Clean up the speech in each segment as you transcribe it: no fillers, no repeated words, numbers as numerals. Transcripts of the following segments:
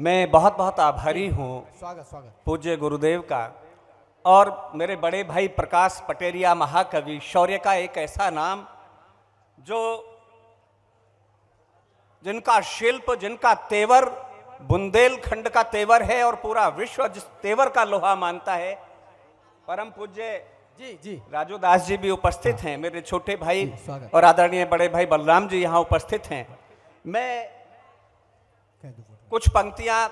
मैं बहुत बहुत आभारी हूँ स्वागत पूज्य गुरुदेव का और मेरे बड़े भाई प्रकाश पटेरिया महाकवि। शौर्य का एक ऐसा नाम जो जिनका शिल्प, जिनका तेवर बुंदेलखंड का तेवर है और पूरा विश्व जिस तेवर का लोहा मानता है। परम पूज्य जी राजू दास जी भी उपस्थित हैं, मेरे छोटे भाई स्वागत। और आदरणीय बड़े भाई बलराम जी यहाँ उपस्थित हैं। मैं कुछ पंक्तियां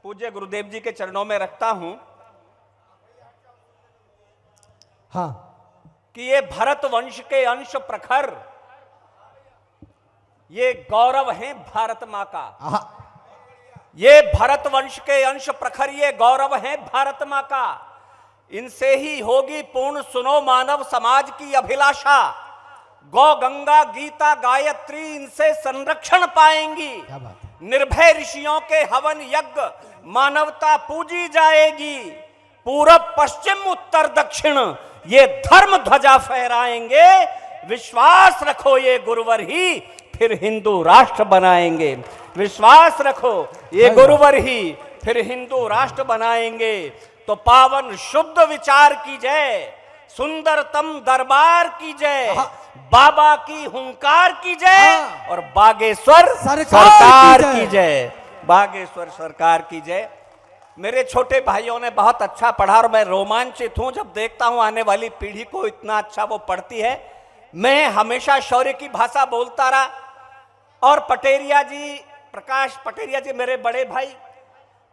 पूज्य गुरुदेव जी के चरणों में रखता हूं हाँ कि ये भरत वंश के अंश प्रखर, ये गौरव हैं भारत मां का। आहा, ये भरत वंश के अंश प्रखर, ये गौरव हैं भारत मां का। इनसे ही होगी पूर्ण सुनो मानव समाज की अभिलाषा। गौ गंगा गीता गायत्री इनसे संरक्षण पाएंगी। क्या बात है। निर्भय ऋषियों के हवन यज्ञ मानवता पूजी जाएगी। पूरब पश्चिम उत्तर दक्षिण ये धर्म ध्वजा फहराएंगे। विश्वास रखो ये गुरुवर ही फिर हिंदू राष्ट्र बनाएंगे। विश्वास रखो ये गुरुवर ही फिर हिंदू राष्ट्र बनाएंगे। तो पावन शुद्ध विचार की जय, सुंदरतम दरबार की जय, बाबा की हुंकार की जय और बागेश्वर सरकार की जय। बागेश्वर सरकार की जय। मेरे छोटे भाइयों ने बहुत अच्छा पढ़ा और मैं रोमांचित हूं जब देखता हूं आने वाली पीढ़ी को इतना अच्छा वो पढ़ती है। मैं हमेशा शौर्य की भाषा बोलता रहा और पटेरिया जी, प्रकाश पटेरिया जी मेरे बड़े भाई,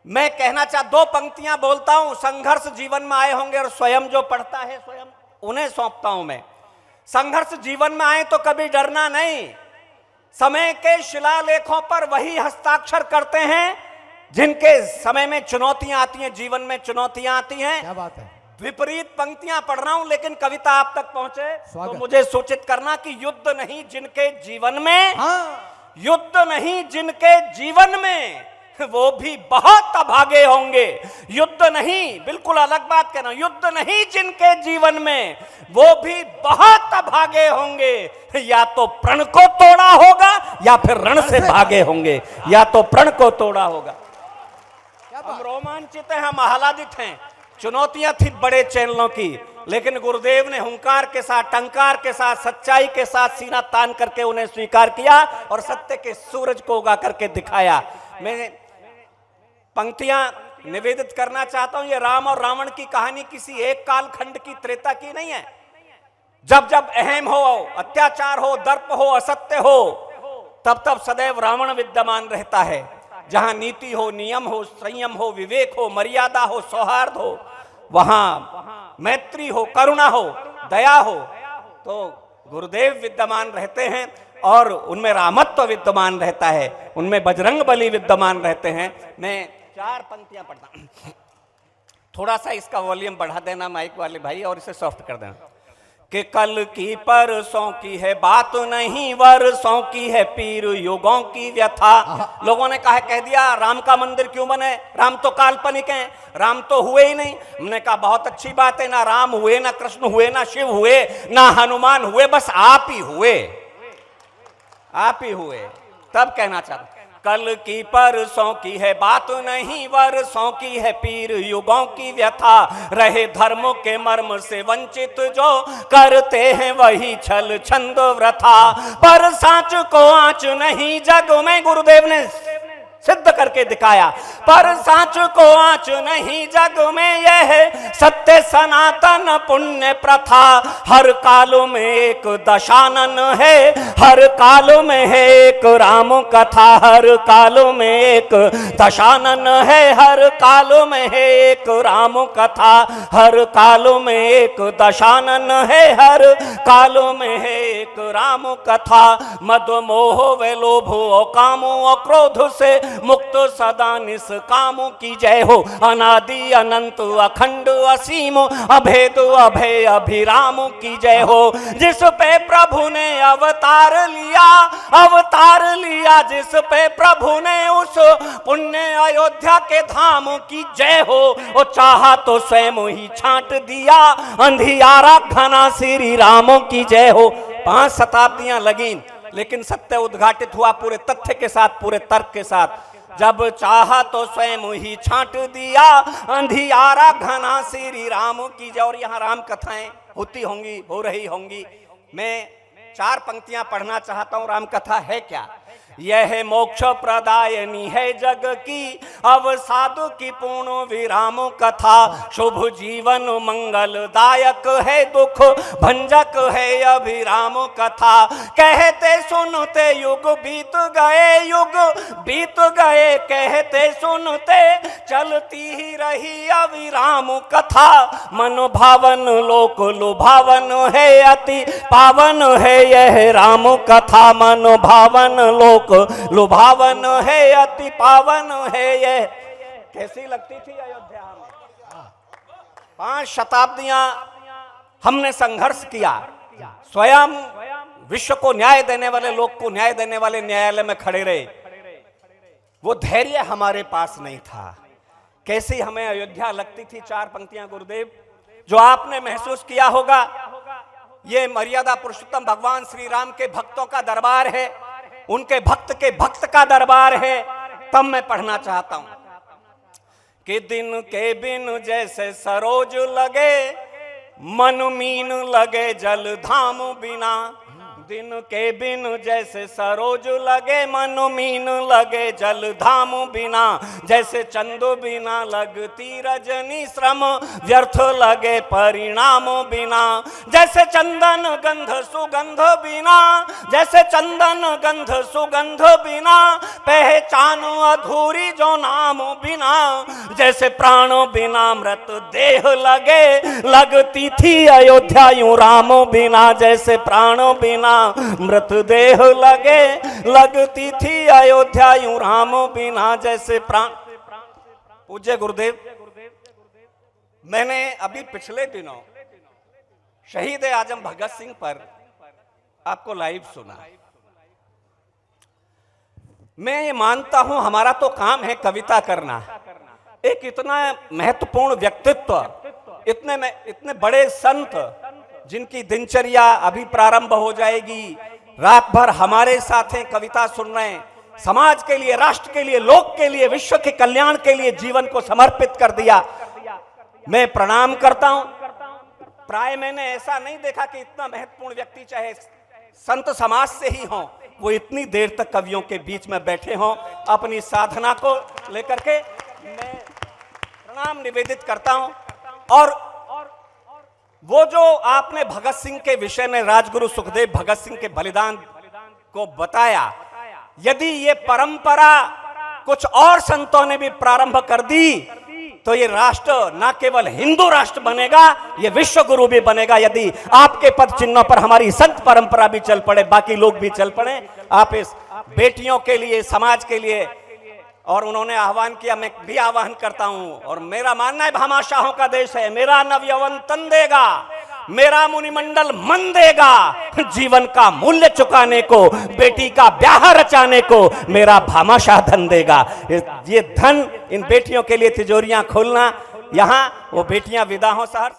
मैं कहना दो पंक्तियां बोलता हूं। संघर्ष जीवन में आए होंगे और स्वयं जो पढ़ता है स्वयं उन्हें सौंपता हूं मैं। संघर्ष जीवन में आए तो कभी डरना नहीं। समय के शिलालेखों पर वही हस्ताक्षर करते हैं जिनके समय में चुनौतियां आती हैं, जीवन में चुनौतियां आती हैं। क्या बात है। विपरीत पंक्तियां पढ़ रहा हूं लेकिन कविता आप तक पहुंचे तो मुझे सूचित करना कि युद्ध नहीं जिनके जीवन में, हाँ। युद्ध नहीं जिनके जीवन में वो भी बहुत अभागे होंगे। युद्ध नहीं, बिल्कुल अलग बात कहना, युद्ध नहीं जिनके जीवन में वो भी बहुत अभागे होंगे। या तो प्रण को तोड़ा होगा या फिर रण से भागे होंगे। या तो प्रण को तोड़ा होगा। हम रोमांचित हैं, हम आह्लादित हैं। चुनौतियां थी बड़े चैनलों की, लेकिन गुरुदेव ने हुंकार के साथ, टंकार के साथ, सच्चाई के साथ सीना तान करके उन्हें स्वीकार किया और सत्य के सूरज को उगा करके दिखाया। मैं पंक्तियां निवेदित करना चाहता हूं। ये राम और रावण की कहानी किसी एक कालखंड की, त्रेता की नहीं है। जब जब अहम हो, अत्याचार हो, दर्प हो, असत्य हो, तब तब सदैव रावण विद्यमान रहता है। जहां नीति हो, नियम हो, संयम हो, विवेक हो, मर्यादा हो, सौहार्द हो, वहां मैत्री हो, करुणा हो, दया हो, तो गुरुदेव विद्यमान रहते हैं और उनमें रामत्व विद्यमान रहता है, उनमें बजरंग बली विद्यमान रहते हैं। मैं 4 पंक्तियां पढ़ता हूं। थोड़ा सा इसका वॉल्यूम बढ़ा देना माइक वाले भाई और इसे सॉफ्ट कर देना। कि कल की परसों की है बात नहीं, वर्षों की है पीर युगों की व्यथा। लोगों ने कह दिया राम का मंदिर क्यों बने, राम तो काल्पनिक हैं, राम तो हुए ही नहीं। हमने कहा बहुत अच्छी बात है, ना राम हुए, ना कृष्ण हुए, ना शिव हुए, ना हनुमान हुए, बस आप ही हुए, आप ही हुए। तब कहना चाहता कल की परसों की है बात नहीं, वर्षों की है पीर युगों की व्यथा। रहे धर्म के मर्म से वंचित जो करते हैं वही छल छंद व्रथा। पर सांच को आंच नहीं जग में, गुरुदेव ने सिद्ध करके दिखाया। पर सांच को आंच नहीं जग में, यह सत्य सनातन पुण्य प्रथा। हर काल में एक दशानन है, हर काल में है एक राम कथा। हर काल में एक दशानन है, हर काल में है एक राम कथा। हर काल में एक दशानन है, हर काल में है एक राम कथा। मद मोह व लोभ और काम और क्रोध से मुक्त सदा निष्काम की जय हो। अनादि अनंत अखंड असीम अभेद अभय अभिराम की जय हो। जिस पे प्रभु ने अवतार लिया, अवतार लिया जिस पे प्रभु ने, उस पुण्य अयोध्या के धाम की जय हो। और चाहा तो स्वयं ही छांट दिया अंधियारा घना श्री राम की जय हो। 5 शताब्दियां लगी लेकिन सत्य उद्घाटित हुआ पूरे तथ्य के साथ, पूरे तर्क के साथ। जब चाहा तो स्वयं ही छांट दिया अंधियारा घना श्री राम की जय। और यहाँ राम कथाएं होती होंगी, हो रही होंगी। मैं 4 पंक्तियां पढ़ना चाहता हूं। राम कथा है क्या? यह मोक्ष प्रदायनी है जग की अवसाद की पूर्ण विराम कथा। शुभ जीवन मंगलदायक है दुख भंजक है अभिराम कथा। कहते सुनते युग बीत गए, युग बीत गए कहते सुनते चलती ही रही अविराम कथा। मन भावन लोक लुभावन है अति पावन है यह राम कथा। मन भावन लोक लुभावन है अति पावन है ये। कैसी लगती थी अयोध्या हमें? 5 शताब्दियां हमने संघर्ष किया। स्वयं विश्व को न्याय देने वाले, लोग को न्याय देने वाले न्यायालय में खड़े रहे। वो धैर्य हमारे पास नहीं था। कैसी हमें अयोध्या लगती थी? 4 पंक्तियां गुरुदेव जो आपने महसूस किया होगा। ये मर्यादा पुरुषोत्तम भगवान श्री राम के भक्तों का दरबार है, उनके भक्त के भक्त का दरबार है। तब मैं पढ़ना चाहता हूं कि दिन के बिन जैसे सरोज लगे मन मीन लगे जल धाम बिना। दिन के बिन जैसे सरोज लगे मन मीन लगे जल धाम बिना। जैसे चंदो बिना लगती रजनी श्रम व्यर्थ लगे परिणाम बिना। जैसे चंदन गंध सुगंध बिना, जैसे चंदन गंध सुगंध बिना पहचान अधूरी जो नाम बिना। जैसे प्राण बिना मृत देह लगे लगती थी अयोध्या यूं राम बिना। जैसे प्राण बिना मृतदेह लगे लगती थी अयोध्या यूं राम बिना। जैसे प्राण। पूज्य गुरुदेव, मैंने अभी पिछले दिनों शहीद आजम भगत सिंह पर आपको लाइव सुना। मैं ये मानता हूं हमारा तो काम है कविता करना। एक इतना महत्वपूर्ण व्यक्तित्व, इतने बड़े संत जिनकी दिनचर्या अभी प्रारंभ हो जाएगी, रात भर हमारे साथ हैं, कविता सुन रहे हैं, समाज के लिए, राष्ट्र के लिए, लोक के लिए, विश्व के कल्याण के लिए जीवन को समर्पित कर दिया। मैं प्रणाम करता हूं। प्राय मैंने ऐसा नहीं देखा कि इतना महत्वपूर्ण व्यक्ति चाहे संत समाज से ही हो, वो इतनी देर तक कवियों के बीच में बैठे हों अपनी साधना को लेकर के। मैं प्रणाम निवेदित करता हूं। और वो जो आपने भगत सिंह के विषय में, राजगुरु सुखदेव भगत सिंह के बलिदान को बताया, यदि ये परंपरा कुछ और संतों ने भी प्रारंभ कर दी तो ये राष्ट्र न केवल हिंदू राष्ट्र बनेगा, ये विश्व गुरु भी बनेगा। यदि आपके पद चिन्हों पर हमारी संत परंपरा भी चल पड़े, बाकी लोग भी चल पड़े। आप इस बेटियों के लिए, समाज के लिए, और उन्होंने आह्वान किया, मैं भी आह्वान करता हूं। और मेरा मानना है भामाशाहों का देश है, मेरा नवयौवन तन देगा, मेरा मुनिमंडल मन देगा। जीवन का मूल्य चुकाने को, बेटी का ब्याह रचाने को मेरा भामाशाह धन देगा। ये धन इन बेटियों के लिए तिजोरियां खोलना। यहां वो बेटियां विदा हो सहर।